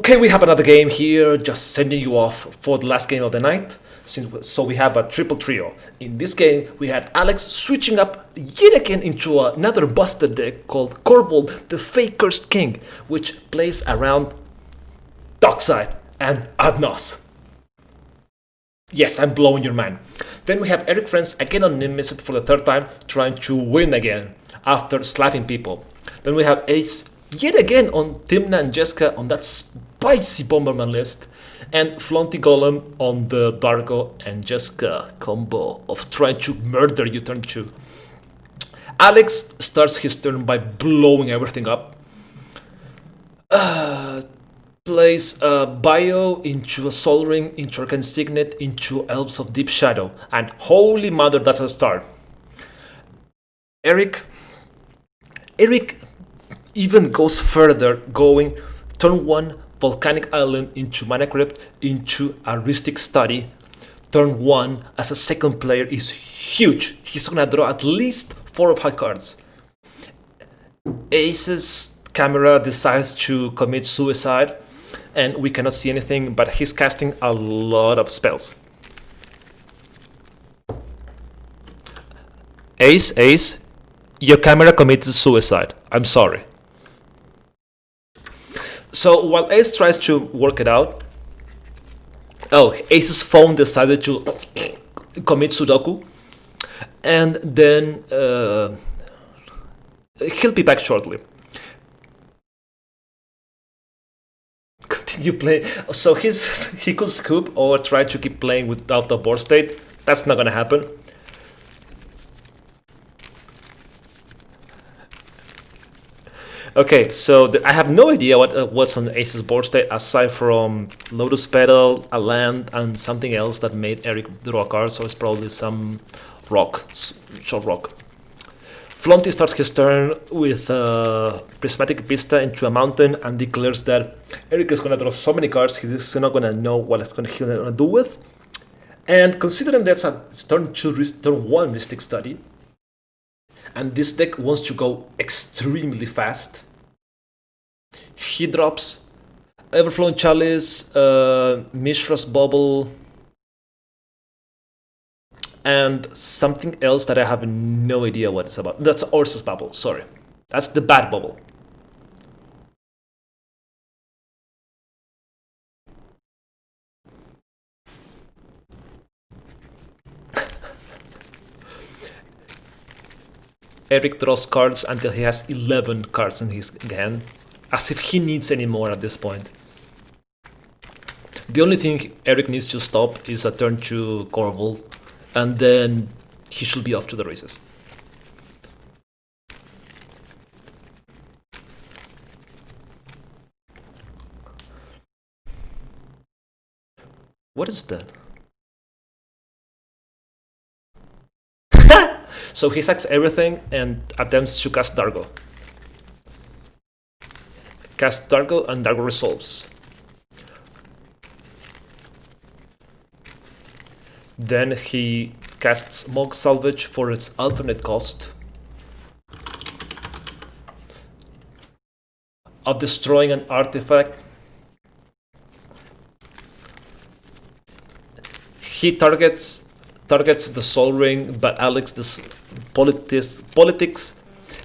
Okay, we have another game here, just sending you off for the last game of the night. So we have a triple trio. In this game, we had Alex switching up yet again into another busted deck called Korvold, the Fake Cursed King, which plays around Dockside and Adnos. Yes, I'm blowing your mind. Then we have ErikFrenz again on Niv-Mizzet for the third time, trying to win again after slapping people. Then we have Ace yet again on Tymna and Jeska on that spicy Bomberman list, and FlauntyGolem on the Dargo and Jeska combo of trying to murder you turn 2. Alex starts his turn by blowing everything up. Plays a Bio into a Sol Ring, into Arcane Signet, into Elves of Deep Shadow, and holy mother, that's a start. Erik even goes further, going turn 1 Volcanic Island into Mana Crypt into a Rhystic Study. Turn 1 as a second player is huge. He's gonna draw at least 4 of high cards. Ace's camera decides to commit suicide, and we cannot see anything, but he's casting a lot of spells. Ace, your camera committed suicide. I'm sorry. So while Ace tries to work it out, Ace's phone decided to commit Sudoku, and then he'll be back shortly. Continue playing. So he could scoop or try to keep playing without the board state. That's not gonna happen. Okay, so I have no idea what's on Ace's board state aside from Lotus Petal, a land, and something else that made Erik draw a card, so it's probably some rock, short rock. Flaunty starts his turn with Prismatic Vista into a mountain and declares that Erik is going to draw so many cards he's not going to know what he's going to do with. And considering that's a turn 1 Mystic Study, and this deck wants to go extremely fast, he drops Everflowing Chalice, Mishra's Bubble, and something else that I have no idea what it's about. That's Ursa's Bubble, sorry. That's the bad bubble. Erik draws cards until he has 11 cards in his hand, as if he needs any more at this point. The only thing Erik needs to stop is a turn 2 Korvold, and then he should be off to the races. What is that? So he sacks everything and attempts to cast Dargo. Cast Dargo and Dargo resolves. Then he casts Monk Salvage for its alternate cost of destroying an artifact. He targets the Sol Ring, but Alex politics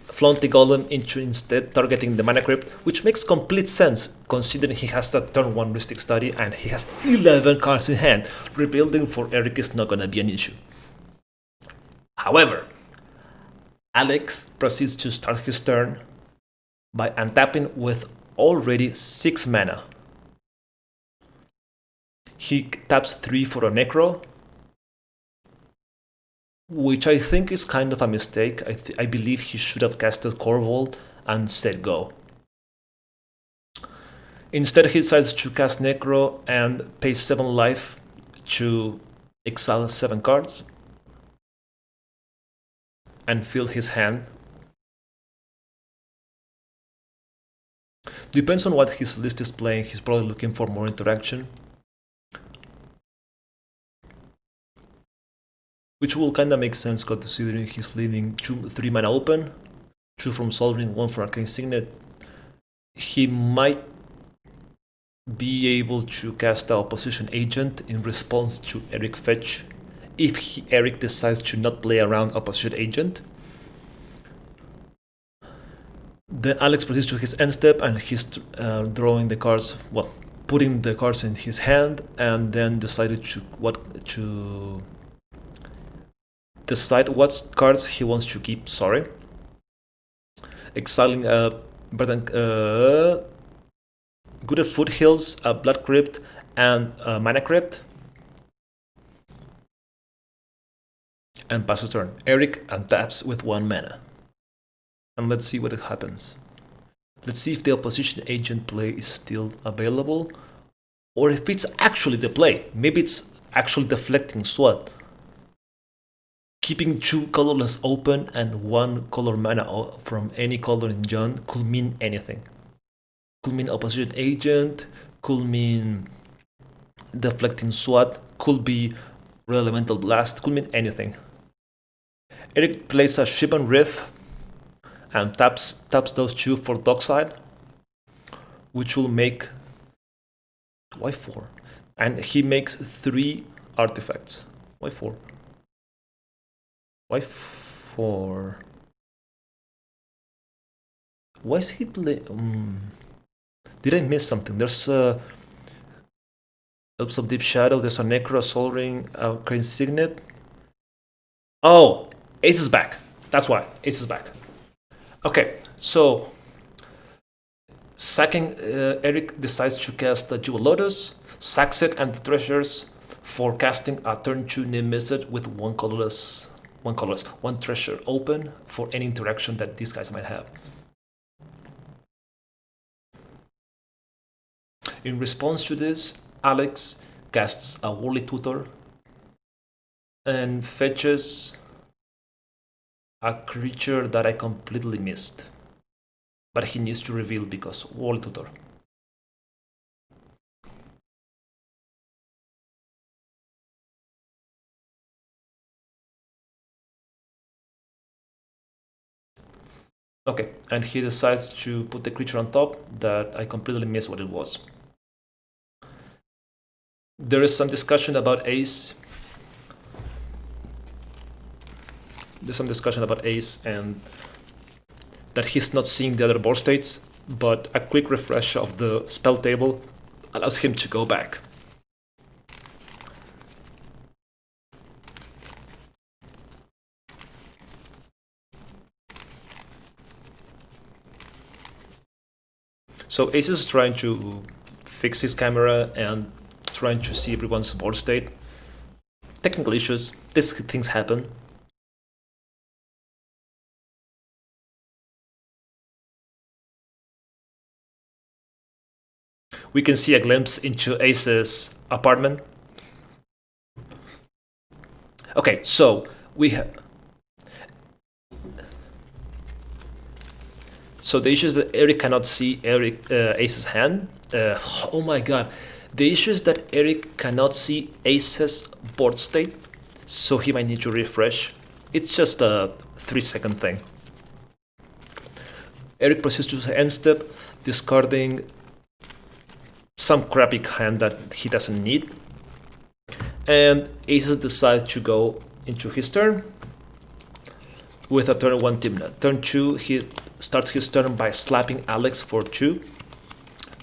FlauntyGolem into instead targeting the Mana Crypt, which makes complete sense considering he has that turn 1 Rhystic Study and he has 11 cards in hand. Rebuilding for Erik is not gonna be an issue. However, Alex proceeds to start his turn by untapping with already 6 mana. He taps 3 for a Necro, which I think is kind of a mistake. I believe he should have casted Korvold and said go. Instead, he decides to cast Necro and pay 7 life to exile 7 cards and fill his hand. Depends on what his list is playing, he's probably looking for more interaction, which will kinda make sense considering he's leaving 3 mana open, 2 from Sol Ring, 1 for Arcane Signet. He might be able to cast the opposition agent in response to Erik fetch if Erik decides to not play around opposition agent. Then Alex proceeds to his end step and he's drawing the cards, well, putting the cards in his hand, and then decided to decide what cards he wants to keep. Sorry, exiling Good at Foothills, Blood Crypt, and Mana Crypt. And passes turn. Erik untaps with 1 mana. And let's see what happens. Let's see if the opposition agent play is still available, or if it's actually the play. Maybe it's actually deflecting SWAT. Keeping 2 colorless open and 1 color mana from any color in John could mean anything. Could mean opposition agent, could mean deflecting SWAT, could be Elemental Blast, could mean anything. Erik plays a Shivan Riff and taps those 2 for Dockside, which will make... Why 4? And he makes 3 artifacts. Why 4? Why 4? Why is he playing... Did I miss something? There's a Elves of Deep Shadow, there's a Necro, Soul Ring, a Crane Signet. Oh! Ace is back. That's why. Ace is back. Okay, so... Sacking, Erik decides to cast the Jewel Lotus, sacks it and the treasures for casting a turn 2 Niv-Mizzet with 1 colorless, 1 treasure open for any interaction that these guys might have. In response to this, Alex casts a Worldly Tutor and fetches a creature that I completely missed. But he needs to reveal because Worldly Tutor. Okay, and he decides to put the creature on top that I completely missed what it was. There is some discussion about Ace. There's some discussion about Ace and that he's not seeing the other board states, but a quick refresh of the spell table allows him to go back. So Ace is trying to fix his camera and trying to see everyone's board state. Technical issues, these things happen. We can see a glimpse into Ace's apartment. Okay, so we have... So the issue is that Erik cannot see Ace's hand. Oh my god. The issue is that Erik cannot see Ace's board state, so he might need to refresh. It's just a 3-second thing. Erik proceeds to end step, discarding some crappy hand that he doesn't need. And Aces decides to go into his turn with a turn 1 Tymna. Turn 2, he starts his turn by slapping Alex for 2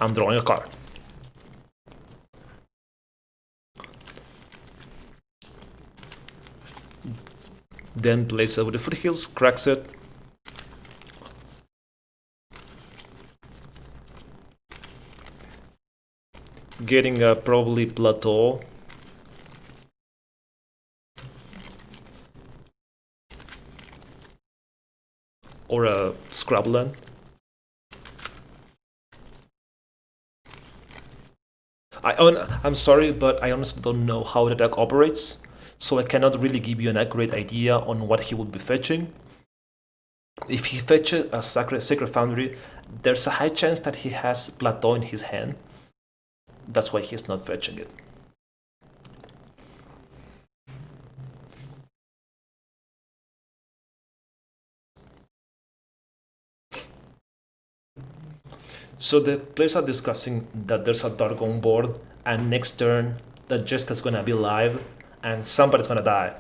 and drawing a card. Then plays over the Foothills, cracks it. Getting a probably Plateau. Or a Scrabland. I'm sorry, but I honestly don't know how the deck operates, so I cannot really give you an accurate idea on what he would be fetching. If he fetches a Sacred Foundry, there's a high chance that he has Plateau in his hand. That's why he's not fetching it. So the players are discussing that there's a Dargo on board, and next turn that Jeska's gonna be live, and somebody's gonna die.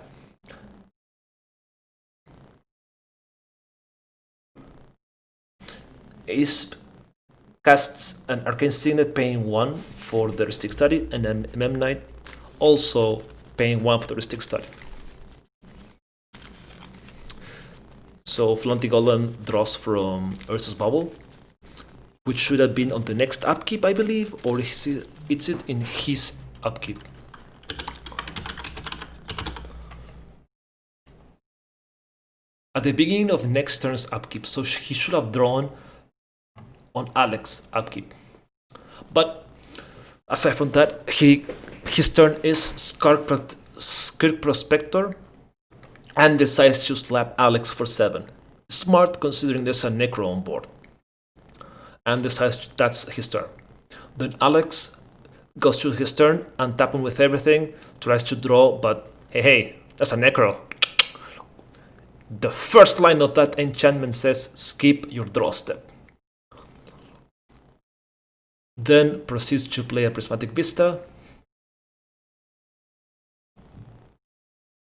Ace casts an Arcane Signet paying 1 for the Heuristic Study, and then Memnite also paying 1 for the Heuristic Study. So FlauntyGolem draws from Ursus Bubble, which should have been on the next upkeep, I believe, or it's it in his upkeep. At the beginning of next turn's upkeep, so he should have drawn on Alex's upkeep. But aside from that, his turn is Skirk Prospector and decides to slap Alex for 7. Smart, considering there's a Necro on board. And decides that's his turn. Then Alex goes to his turn and tap him with everything, tries to draw, but hey, that's a Necro. The first line of that enchantment says, skip your draw step. Then proceeds to play a Prismatic Vista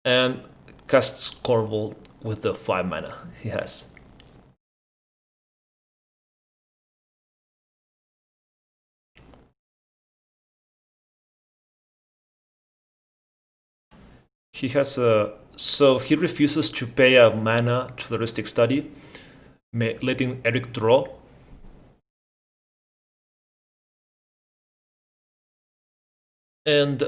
and casts Korvold with the 5 mana he has. He has a... So he refuses to pay a mana to the Heuristic Study, letting Erik draw. And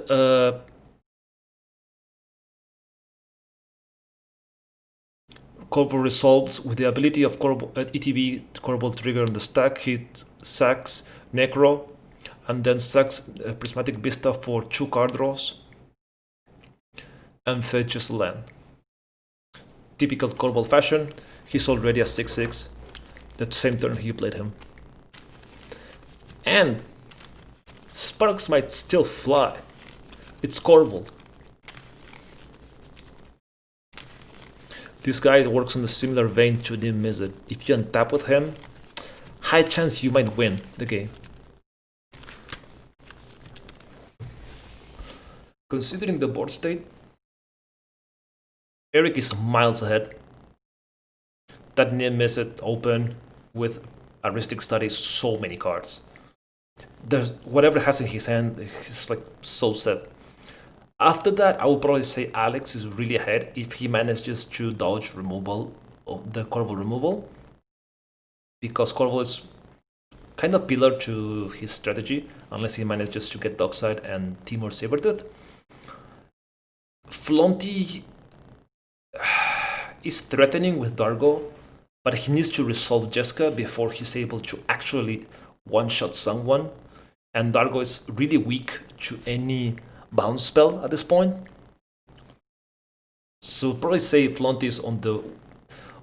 Korvold resolves with the ability of ETB Korvold trigger on the stack. He sacks Necro and then sacks Prismatic Vista for 2 card draws and fetches land. Typical Korvold fashion, he's already a 6/6. The same turn he played him. And sparks might still fly. It's Korvold. This guy works on a similar vein to Niv-Mizzet. If you untap with him, high chance you might win the game. Considering the board state, Erik is miles ahead. That Niv-Mizzet open with a Heuristic Study, so many cards. There's whatever has in his hand, he's like so set. After that, I would probably say Alex is really ahead if he manages to dodge removal of the Korvold removal, because Korvold is kind of pillar to his strategy unless he manages to get Dockside and Timur Sabertooth. Flaunty is threatening with Dargo, but he needs to resolve Jeska before he's able to actually one-shot someone, and Dargo is really weak to any bounce spell at this point. So probably say Flaunty is on the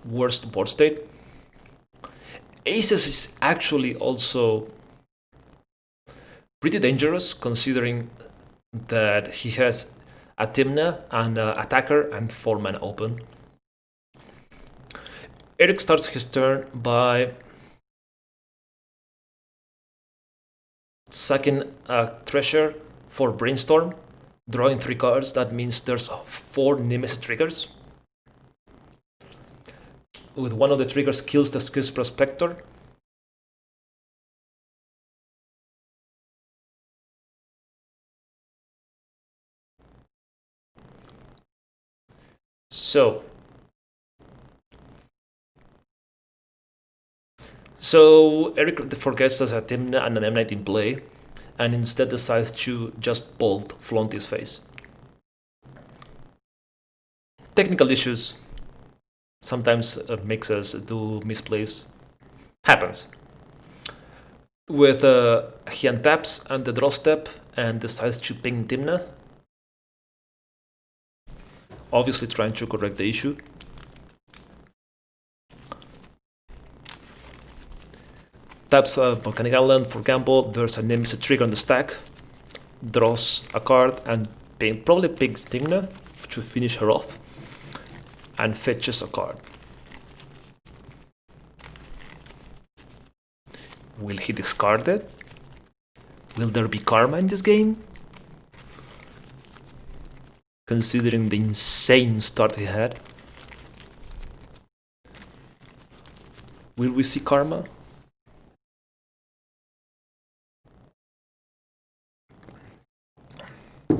worst board state. Aces is actually also pretty dangerous, considering that he has a Tymna and an attacker and 4 mana open. Erik starts his turn by sacking a treasure for Brainstorm, drawing 3 cards. That means there's 4 Niv-Mizzet triggers. With one of the triggers kills the Skirk Prospector. So Erik forgets there's a Tymna and an M-Knight in play, and instead decides to just bolt Flaunty's face. Technical issues sometimes makes us do misplays. Happens. With he untaps and the draw step and decides to ping Tymna, obviously trying to correct the issue. Taps a Volcanic Island for gamble. There's a Niv-Mizzet trigger on the stack. Draws a card and probably picks Tymna to finish her off. And fetches a card. Will he discard it? Will there be karma in this game? Considering the insane start he had. Will we see karma?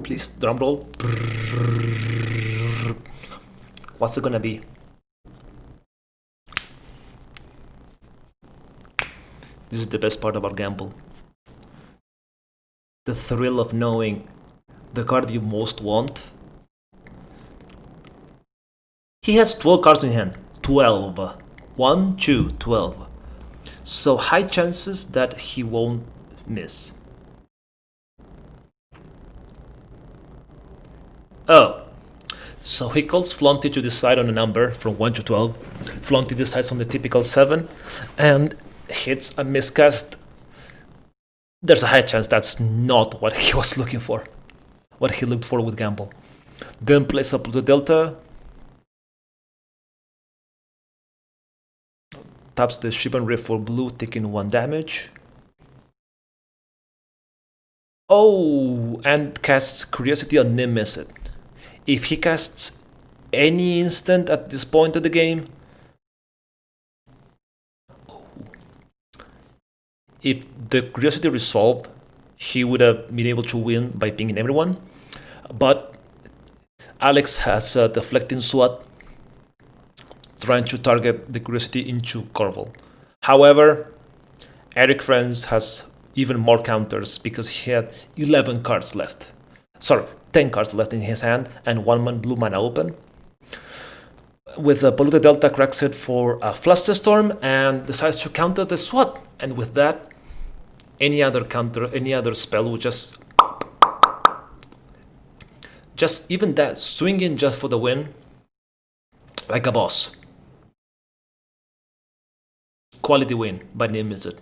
Please, drum roll. What's it gonna be? This is the best part about gamble. The thrill of knowing the card you most want. He has 12 cards in hand. 12. 1, 2, 12. So high chances that he won't miss. Oh. So he calls Flaunty to decide on a number from 1 to 12. Flaunty decides on the typical 7 and hits a miscast. There's a high chance that's not what he was looking for. What he looked for with gamble. Then plays up the delta. Taps the Ship and Rift for blue, taking 1 damage. Oh, and casts Curiosity on Niv-Mizzet. If he casts any instant at this point of the game, if the Curiosity resolved, he would have been able to win by pinging everyone. But Alex has a deflecting SWAT trying to target the Curiosity into Korvold. However, ErikFrenz has even more counters because he had 11 cards left. Sorry, 10 cards left in his hand and 1 blue mana open. With a Polluted Delta, cracks it for a Flusterstorm and decides to counter the SWAT. And with that, any other counter, any other spell would just even that, swinging just for the win, like a boss. Quality win by Niv-Mizzet.